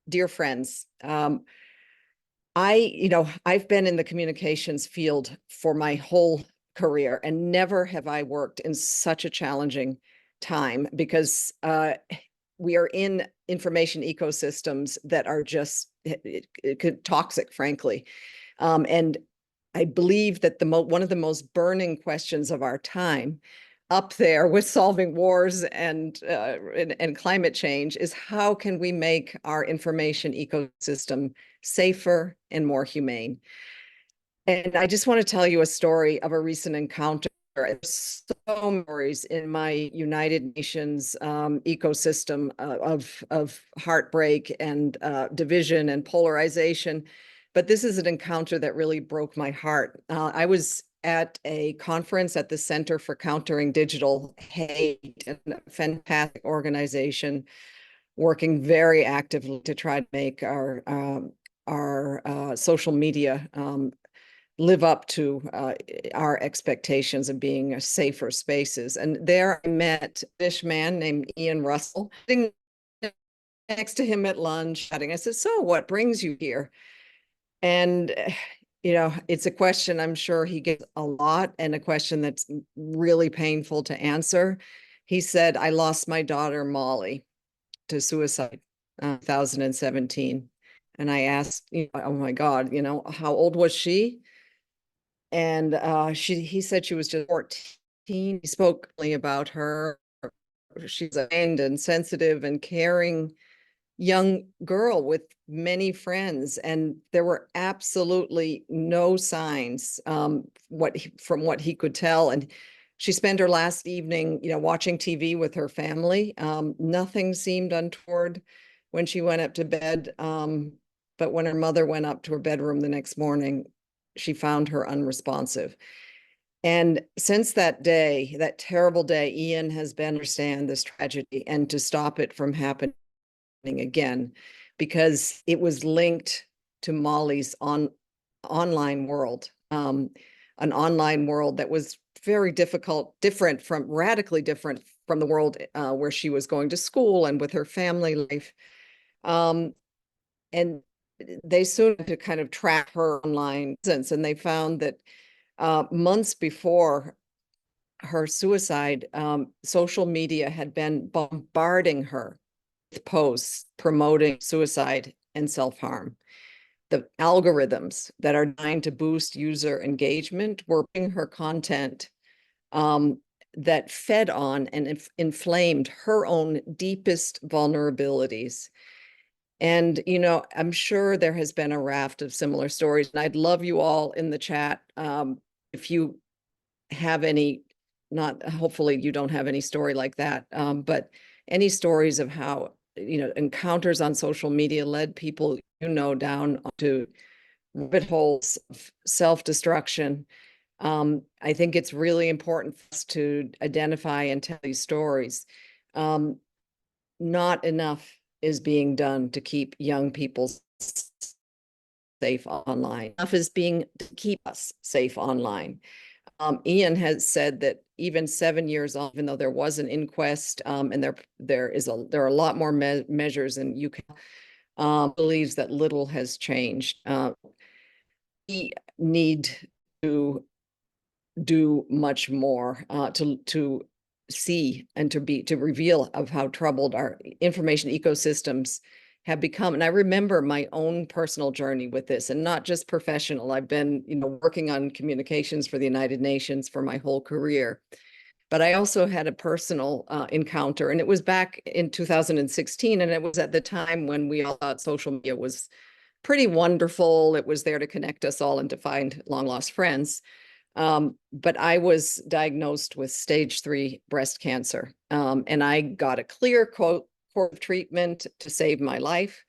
dear friends, I've been in the communications field for my whole career, and never have I worked in such a challenging time, because we are in information ecosystems that are just toxic, frankly. And I believe that one of the most burning questions of our time, up there with solving wars and climate change, is how can we make our information ecosystem safer and more humane? And I just want to tell you a story of a recent encounter. There's so many stories in my United Nations ecosystem of heartbreak and division and polarization. But this is an encounter that really broke my heart. I was at a conference at the Center for Countering Digital Hate, a fantastic organization working very actively to try to make our social media live up to our expectations of being safer spaces. And there I met this man named Ian Russell, sitting next to him at lunch, chatting. I said, "So what brings you here?" And it's a question I'm sure he gets a lot, and a question that's really painful to answer. He said, "I lost my daughter, Molly, to suicide, 2017." And I asked, "Oh my God, how old was she?" And he said she was just 14. He spoke about her. She's a kind and sensitive and caring young girl with many friends, and there were absolutely no signs from what he could tell. And she spent her last evening, watching TV with her family. Nothing seemed untoward when she went up to bed. But when her mother went up to her bedroom the next morning, she found her unresponsive. And since that day, that terrible day, Ian has been to understand this tragedy and to stop it from happening again, because it was linked to Molly's online world, an online world that was very radically different from the world where she was going to school and with her family life. And they soon had to kind of track her online presence, and they found that months before her suicide, social media had been bombarding her with posts promoting suicide and self-harm. The algorithms that are designed to boost user engagement were bringing her content that fed on and inflamed her own deepest vulnerabilities. And, I'm sure there has been a raft of similar stories, and I'd love you all in the chat. If you have any, not hopefully you don't have any story like that, but any stories of how, encounters on social media led people, down to rabbit holes of self-destruction. I think it's really important for us to identify and tell these stories. Not enough is being done to keep young people safe online. Enough is being to keep us safe online. Ian has said that even 7 years on, even though there was an inquest, and there are a lot more measures, and UK believes that little has changed. We need to do much more to see and to reveal of how troubled our information ecosystems have become. And I remember my own personal journey with this, and not just professional. I've been, working on communications for the United Nations for my whole career. But I also had a personal encounter, and it was back in 2016. And it was at the time when we all thought social media was pretty wonderful. It was there to connect us all and to find long lost friends. But I was diagnosed with stage 3 breast cancer. And I got a clear course of treatment to save my life: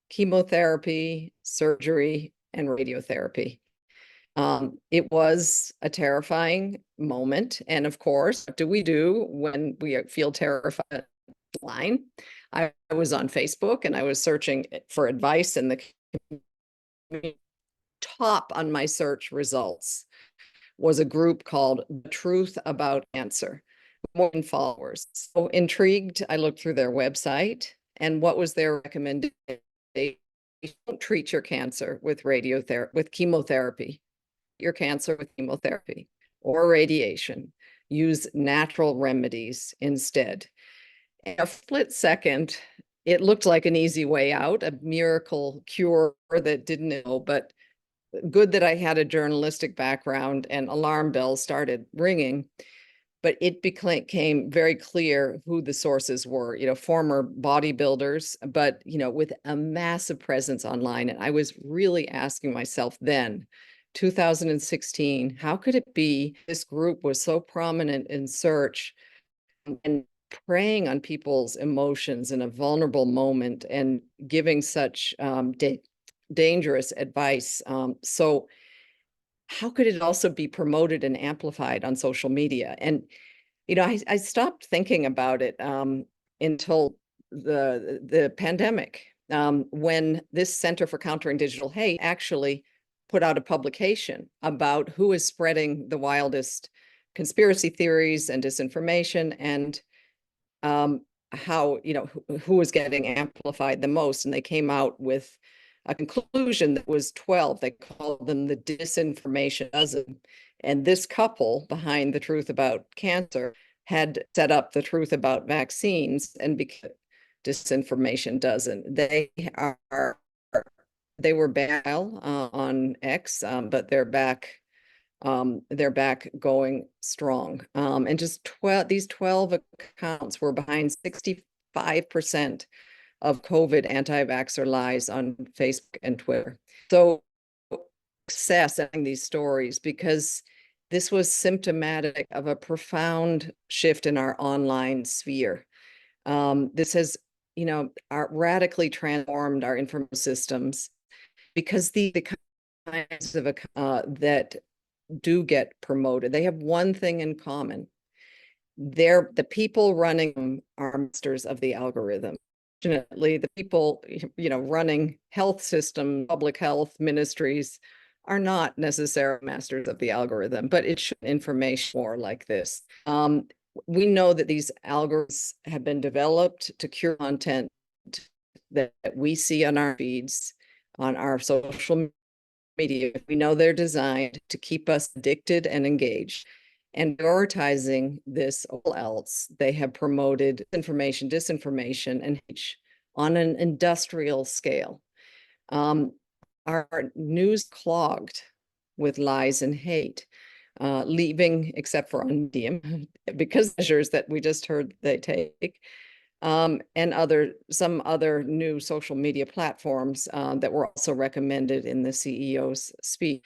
chemotherapy, surgery, and radiotherapy. It was a terrifying moment. And of course, what do we do when we feel terrified? Line. I was on Facebook and I was searching for advice, and the top on my search results was a group called The Truth About Cancer, more than followers. So intrigued, I looked through their website, and what was their recommendation? they don't treat your cancer with radiotherapy, with chemotherapy, your cancer with chemotherapy or radiation. Use natural remedies instead. In a split second, it looked like an easy way out, a miracle cure that didn't know, but good that I had a journalistic background and alarm bells started ringing. But it became very clear who the sources were, former bodybuilders, but, with a massive presence online. And I was really asking myself then, 2016, how could it be this group was so prominent in search and preying on people's emotions in a vulnerable moment and giving such dangerous advice? So how could it also be promoted and amplified on social media? And I stopped thinking about it until the pandemic, when this Center for Countering Digital Hate actually put out a publication about who is spreading the wildest conspiracy theories and disinformation, and how, who was getting amplified the most. And they came out with a conclusion that was 12. They called them the disinformation dozen. And this couple behind the truth about cancer had set up the truth about vaccines, and because disinformation doesn't. They were banned on X, but they're back. They're back going strong. And just these 12 accounts were behind 65% of COVID anti-vaxxer lies on Facebook and Twitter. So success in these stories, because this was symptomatic of a profound shift in our online sphere. This has, radically transformed our information systems, because the kinds of that do get promoted, they have one thing in common. The people running them are masters of the algorithm. Fortunately, the people, running health systems, public health ministries, are not necessarily masters of the algorithm, but it should information more like this. We know that these algorithms have been developed to cure content that we see on our feeds, on our social media. We know they're designed to keep us addicted and engaged. And prioritizing this all else, they have promoted information, disinformation, and hate on an industrial scale. Our news clogged with lies and hate, leaving, except for on Medium, because measures that we just heard they take, and some other new social media platforms that were also recommended in the CEO's speech.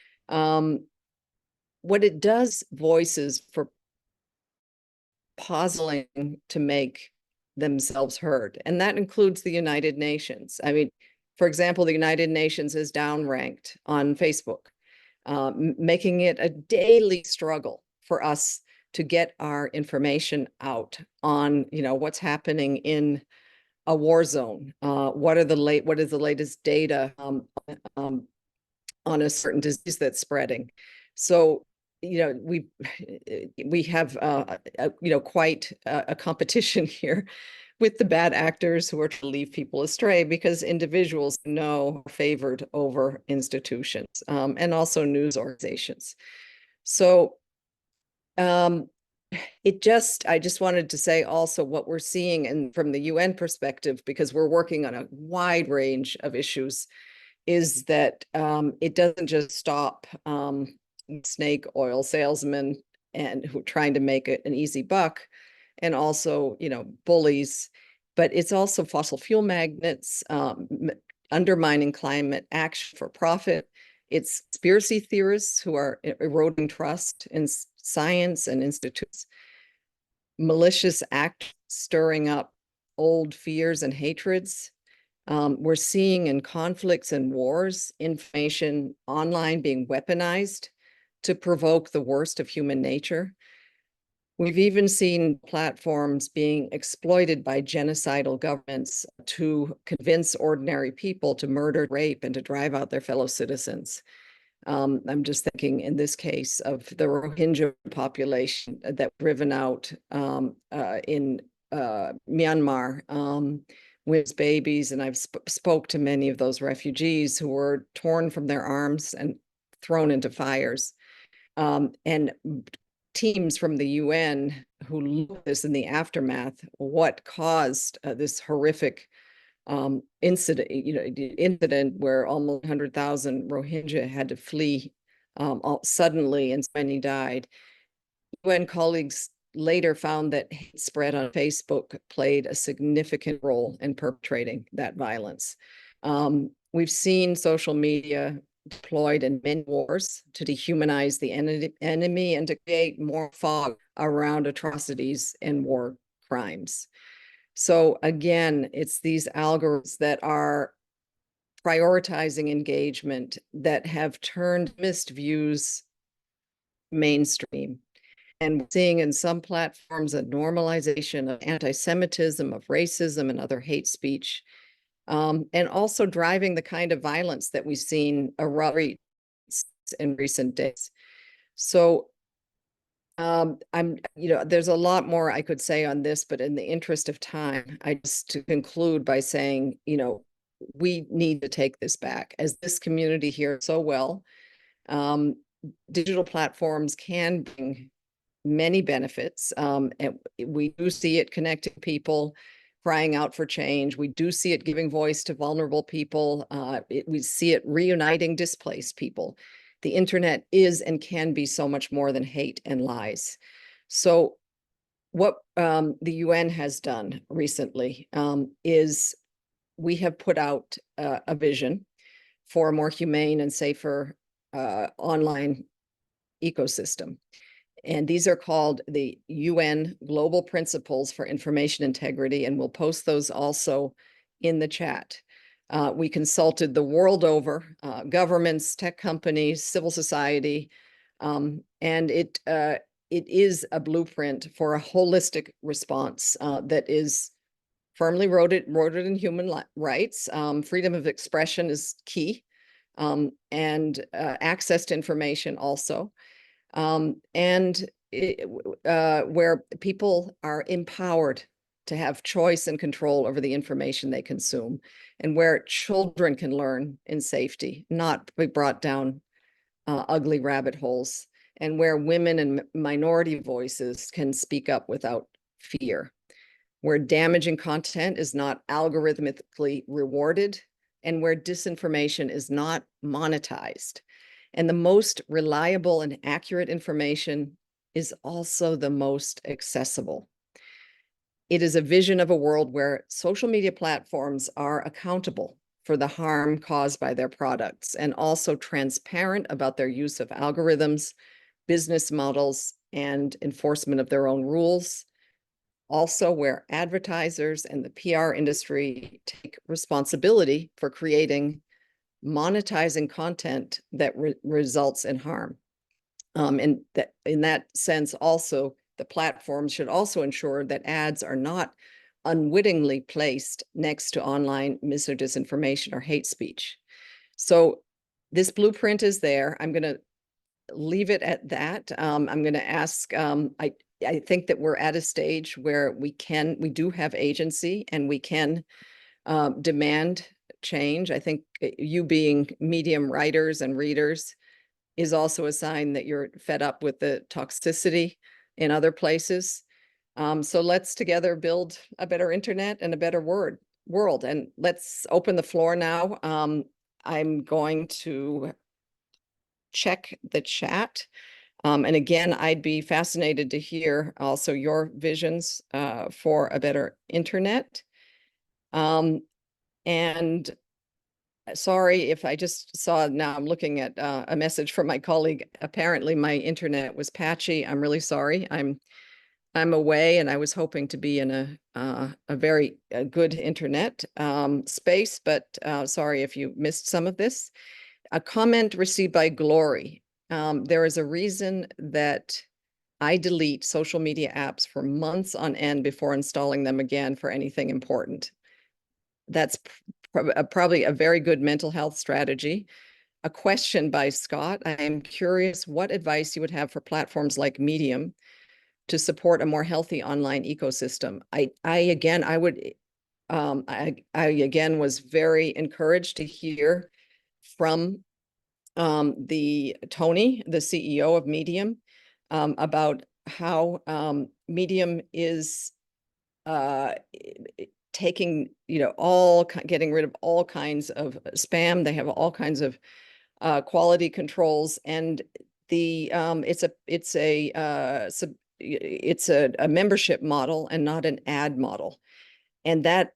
What it does, voices for pausing to make themselves heard, and that includes the United Nations. I mean, for example, the United Nations is downranked on Facebook, making it a daily struggle for us to get our information out on, what's happening in a war zone. What is the latest data on a certain disease that's spreading? So, we have quite a competition here with the bad actors who are to lead people astray, because individuals are favored over institutions, and also news organizations. So I just wanted to say also what we're seeing, and from the UN perspective, because we're working on a wide range of issues, is that it doesn't just stop snake oil salesmen and who are trying to make an easy buck, and also, bullies, but it's also fossil fuel magnates, undermining climate action for profit. It's conspiracy theorists who are eroding trust in science and institutes, malicious acts stirring up old fears and hatreds. We're seeing in conflicts and wars, information online being weaponized to provoke the worst of human nature. We've even seen platforms being exploited by genocidal governments to convince ordinary people to murder, rape, and to drive out their fellow citizens. I'm just thinking in this case of the Rohingya population that were driven out in Myanmar, women's babies, and I've spoke to many of those refugees who were torn from their arms and thrown into fires. And teams from the UN who look at this in the aftermath, what caused this horrific incident where almost 100,000 Rohingya had to flee suddenly, and many died. UN colleagues later found that hate spread on Facebook played a significant role in perpetrating that violence. We've seen social media deployed in many wars to dehumanize the enemy and to create more fog around atrocities and war crimes. So again, it's these algorithms that are prioritizing engagement that have turned missed views mainstream. And we're seeing in some platforms a normalization of anti-Semitism, of racism, and other hate speech, and also driving the kind of violence that we've seen erupt in recent days. So there's a lot more I could say on this, but in the interest of time, I just to conclude by saying, we need to take this back, as this community here so well. Digital platforms can bring many benefits. And we do see it connecting people, crying out for change. We do see it giving voice to vulnerable people. We see it reuniting displaced people. The internet is and can be so much more than hate and lies. So what the UN has done recently is we have put out a vision for a more humane and safer online ecosystem. And these are called the UN Global Principles for Information Integrity, and we'll post those also in the chat. We consulted the world over, governments, tech companies, civil society, and it is a blueprint for a holistic response that is firmly rooted in human rights. Freedom of expression is key, and access to information also. Where people are empowered to have choice and control over the information they consume, and where children can learn in safety, not be brought down ugly rabbit holes, and where women and minority voices can speak up without fear, where damaging content is not algorithmically rewarded, and where disinformation is not monetized. And the most reliable and accurate information is also the most accessible. It is a vision of a world where social media platforms are accountable for the harm caused by their products, and also transparent about their use of algorithms, business models, and enforcement of their own rules. Also, where advertisers and the PR industry take responsibility for creating monetizing content that results in harm. And that in that sense, also, the platforms should also ensure that ads are not unwittingly placed next to online mis or disinformation or hate speech. So this blueprint is there. I'm going to leave it at that. I'm going to ask, I think that we're at a stage where we do have agency, and we can demand change. I think you being medium writers and readers is also a sign that you're fed up with the toxicity in other places. So let's together build a better internet and a better world. And let's open the floor now. I'm going to check the chat. And again, I'd be fascinated to hear also your visions for a better internet. And sorry if I just saw, now I'm looking at a message from my colleague. Apparently my internet was patchy. I'm really sorry. I'm away, and I was hoping to be in a very good internet space, but sorry if you missed some of this. A comment received by Glory. There is a reason that I delete social media apps for months on end before installing them again for anything important. That's probably a very good mental health strategy. A question by Scott. I am curious what advice you would have for platforms like Medium to support a more healthy online ecosystem. I would I again was very encouraged to hear from the Tony, the CEO of Medium, about how Medium is taking, getting rid of all kinds of spam. They have all kinds of quality controls, and it's a membership model and not an ad model. And that,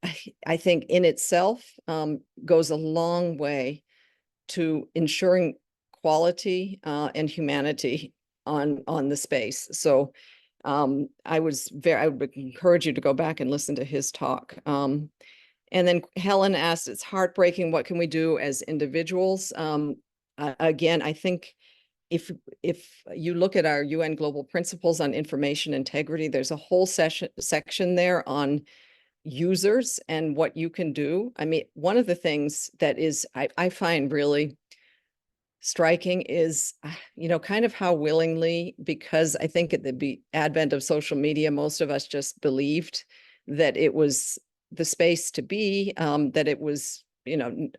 I think, in itself goes a long way to ensuring quality and humanity on the space. So I would encourage you to go back and listen to his talk. And then Helen asked, it's heartbreaking. What can we do as individuals? Again, I think if you look at our UN Global Principles on Information Integrity, there's a whole section there on users and what you can do. I mean, one of the things that is I find really striking is, kind of how willingly, because I think at the advent of social media, most of us just believed that it was the space to be, that it was,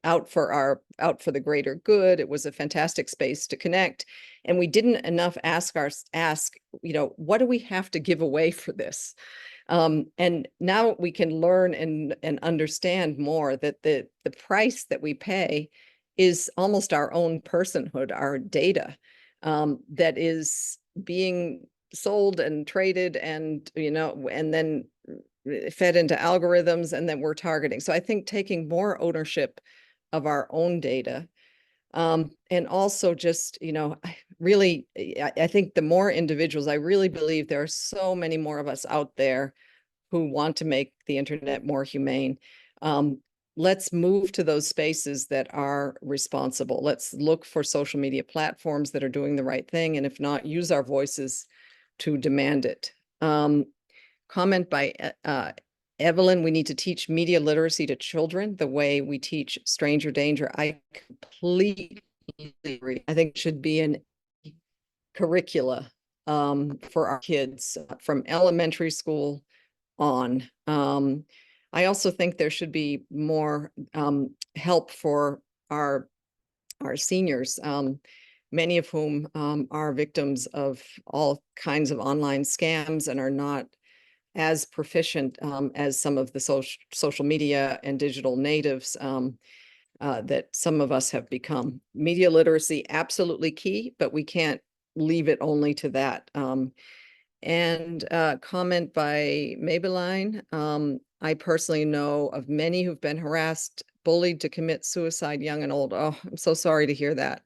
out for the greater good. It was a fantastic space to connect. And we didn't enough ask, what do we have to give away for this? And now we can learn and understand more that the price that we pay is almost our own personhood, our data, that is being sold and traded and, and then fed into algorithms, and then we're targeting. So I think taking more ownership of our own data, and also just, really, I think the more individuals, I really believe there are so many more of us out there who want to make the internet more humane. Let's move to those spaces that are responsible. Let's look for social media platforms that are doing the right thing, and if not, use our voices to demand it. Comment by Evelyn, we need to teach media literacy to children the way we teach stranger danger. I completely agree. I think it should be in curricula for our kids from elementary school on. I also think there should be more help for our seniors, many of whom are victims of all kinds of online scams and are not as proficient as some of the social media and digital natives that some of us have become. Media literacy, absolutely key, but we can't leave it only to that. And comment by Maybelline. I personally know of many who've been harassed, bullied to commit suicide, young and old. Oh, I'm so sorry to hear that.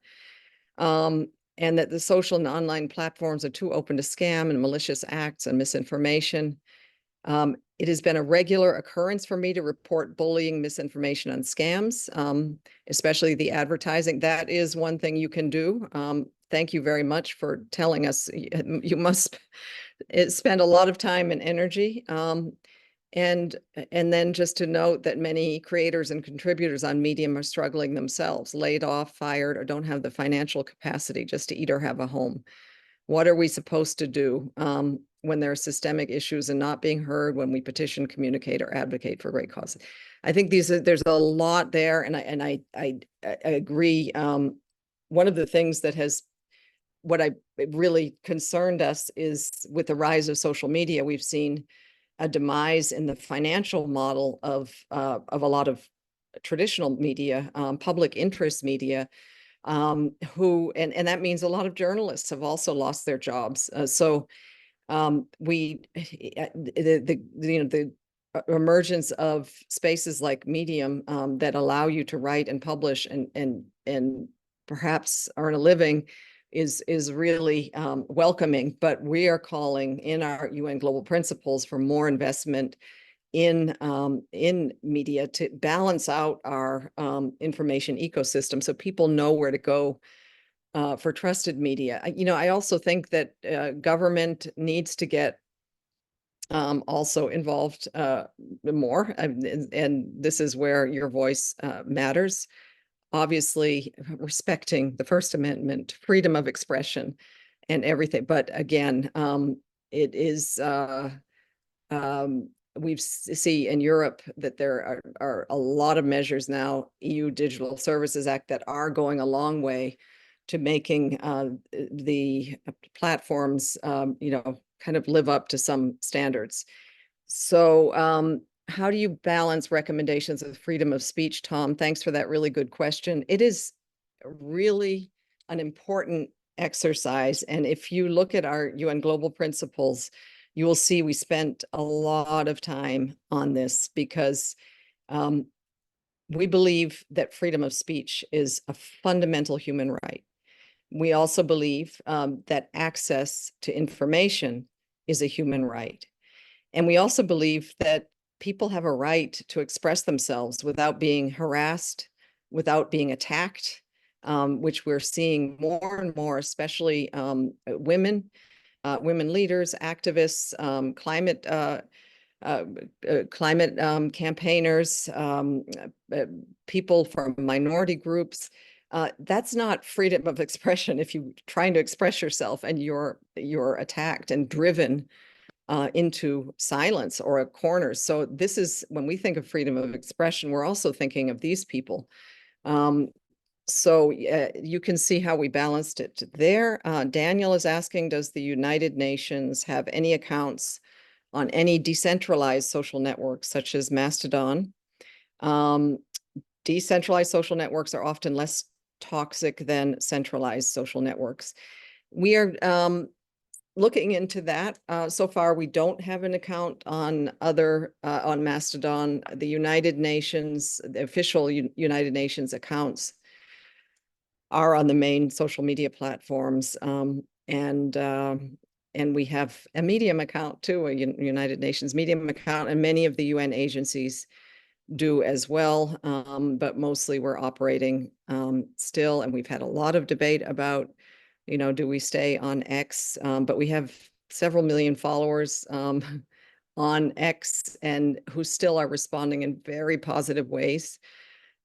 And that the social and online platforms are too open to scam and malicious acts and misinformation. It has been a regular occurrence for me to report bullying, misinformation, and scams, especially the advertising. That is one thing you can do. Thank you very much for telling us. You must spend a lot of time and energy. And then just to note that many creators and contributors on Medium are struggling themselves, laid off, fired, or don't have the financial capacity just to eat or have a home. What are we supposed to do when there are systemic issues and not being heard, when we petition, communicate, or advocate for great causes? I think there's a lot there, and I agree. One of the things that really concerned us is with the rise of social media, we've seen a demise in the financial model of a lot of traditional media, public interest media, and that means a lot of journalists have also lost their jobs. So the emergence of spaces like Medium that allow you to write and publish and perhaps earn a living is really welcoming. But we are calling in our UN Global Principles for more investment in media to balance out our information ecosystem, so people know where to go for trusted media. I also think that government needs to get also involved more, and this is where your voice matters. Obviously, respecting the First Amendment, freedom of expression, and everything. But again, it is we see in Europe that there are a lot of measures now, EU Digital Services Act, that are going a long way to making the platforms, kind of live up to some standards. So how do you balance recommendations of freedom of speech, Tom? Thanks for that really good question. It is really an important exercise. And if you look at our UN Global Principles, you will see we spent a lot of time on this because we believe that freedom of speech is a fundamental human right. We also believe that access to information is a human right. And we also believe that people have a right to express themselves without being harassed, without being attacked, which we're seeing more and more, especially women leaders, activists, climate campaigners, people from minority groups. That's not freedom of expression if you're trying to express yourself and you're attacked and driven into silence or a corner. So this is, when we think of freedom of expression, we're also thinking of these people. So you can see how we balanced it there. Daniel is asking, does the United Nations have any accounts on any decentralized social networks such as Mastodon? Decentralized social networks are often less toxic than centralized social networks. We are looking into that. So far, we don't have an account on on Mastodon. The United Nations, the official United Nations accounts are on the main social media platforms. And we have a Medium account too, a United Nations Medium account, and many of the UN agencies do as well. But mostly we're operating still, and we've had a lot of debate about, do we stay on X? But we have several million followers on X, and who still are responding in very positive ways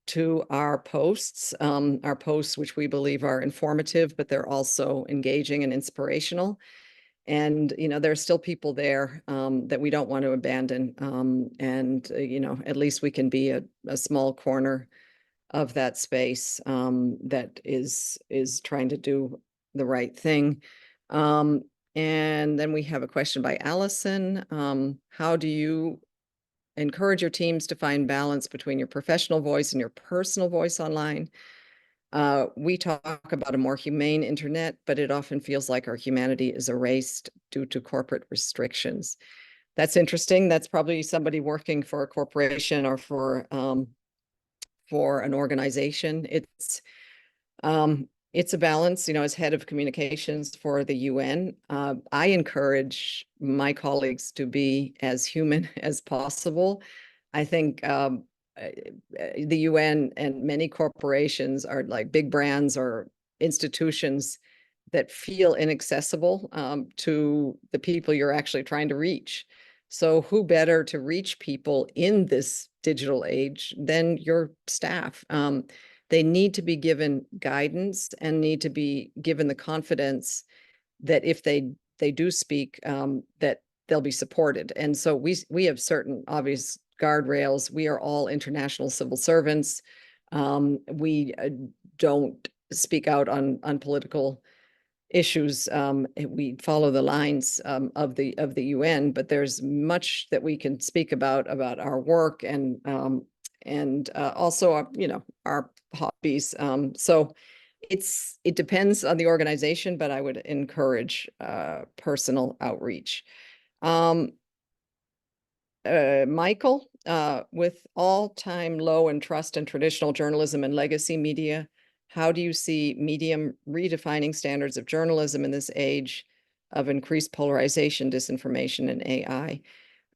to our posts, which we believe are informative, but they're also engaging and inspirational. And, there are still people there that we don't want to abandon. And, at least we can be a small corner of that space that is trying to do the right thing. And then we have a question by Allison. How do you encourage your teams to find balance between your professional voice and your personal voice online? We talk about a more humane internet, but it often feels like our humanity is erased due to corporate restrictions. That's interesting. That's probably somebody working for a corporation or for an organization. It's a balance. As head of communications for the UN, I encourage my colleagues to be as human as possible. I think the UN and many corporations are like big brands or institutions that feel inaccessible to the people you're actually trying to reach. So who better to reach people in this digital age than your staff? They need to be given guidance and need to be given the confidence that if they do speak, that they'll be supported. And so we have certain obvious guardrails. We are all international civil servants. We don't speak out on political issues. We follow the lines of the UN, but there's much that we can speak about our work and also our hobbies. So it depends on the organization, but I would encourage personal outreach. Michael, with all-time low in trust in traditional journalism and legacy media, how do you see Medium redefining standards of journalism in this age of increased polarization, disinformation, and AI?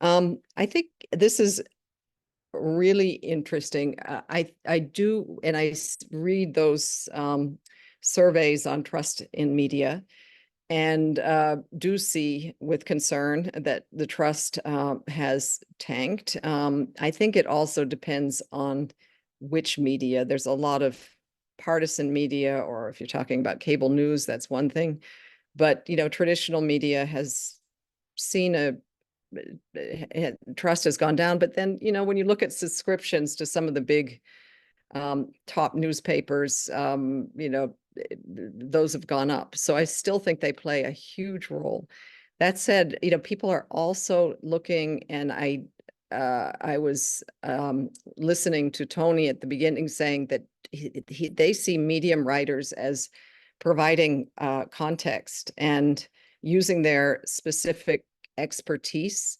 I think this is really interesting. I do, and I read those surveys on trust in media, and do see with concern that the trust has tanked. I think it also depends on which media. There's a lot of partisan media, or if you're talking about cable news, that's one thing. But traditional media has seen a trust has gone down. But then, when you look at subscriptions to some of the big top newspapers, those have gone up. So I still think they play a huge role. That said, people are also looking, and I was listening to Tony at the beginning saying that they see medium writers as providing context and using their specific expertise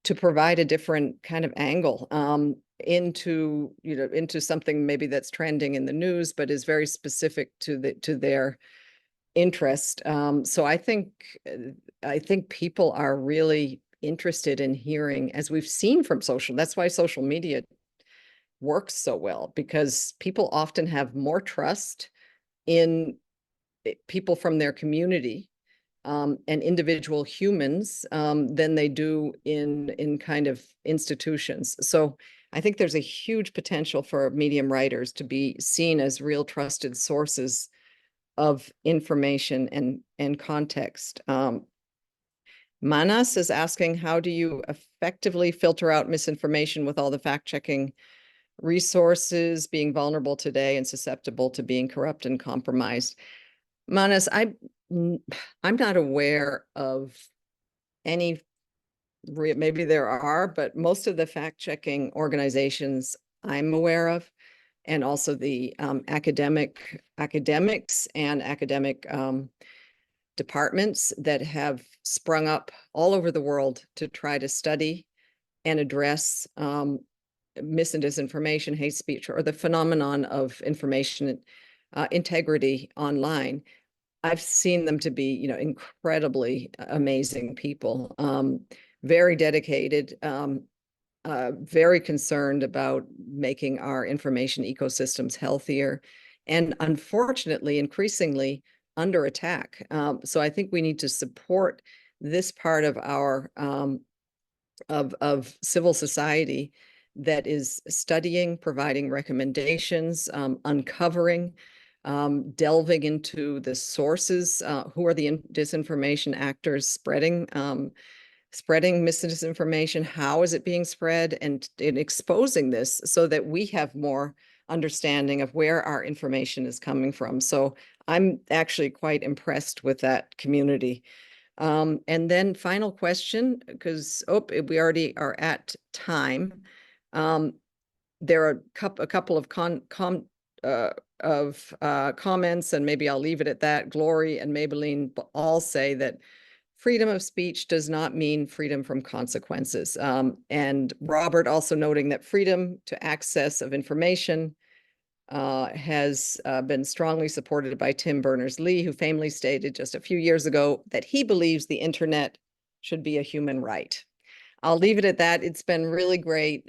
to provide a different kind of angle into something maybe that's trending in the news, but is very specific to their interest. So I think people are really interested in hearing, as we've seen from social. That's why social media works so well, because people often have more trust in people from their community and individual humans than they do in kind of institutions. So I think there's a huge potential for medium writers to be seen as real trusted sources of information and context. Manas is asking, how do you effectively filter out misinformation with all the fact-checking resources being vulnerable today and susceptible to being corrupt and compromised? Manas, I'm not aware of any, maybe there are, but most of the fact-checking organizations I'm aware of, and also the academics and academic departments that have sprung up all over the world to try to study and address mis and disinformation, hate speech, or the phenomenon of information integrity online. I've seen them to be, incredibly amazing people, very dedicated, very concerned about making our information ecosystems healthier, and unfortunately, increasingly under attack. So I think we need to support this part of our of civil society that is studying, providing recommendations, uncovering, delving into the sources, who are the disinformation actors spreading misinformation, how is it being spread, and exposing this so that we have more understanding of where our information is coming from. So I'm actually quite impressed with that community. And then final question, because we already are at time. There are a couple of comments, and maybe I'll leave it at that. Glory and Maybelline all say that freedom of speech does not mean freedom from consequences. And Robert also noting that freedom to access of information has been strongly supported by Tim Berners-Lee, who famously stated just a few years ago that he believes the internet should be a human right. I'll leave it at that. It's been really great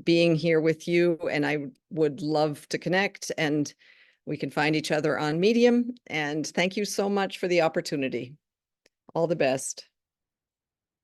being here with you, and I would love to connect, and we can find each other on Medium. And thank you so much for the opportunity. All the best.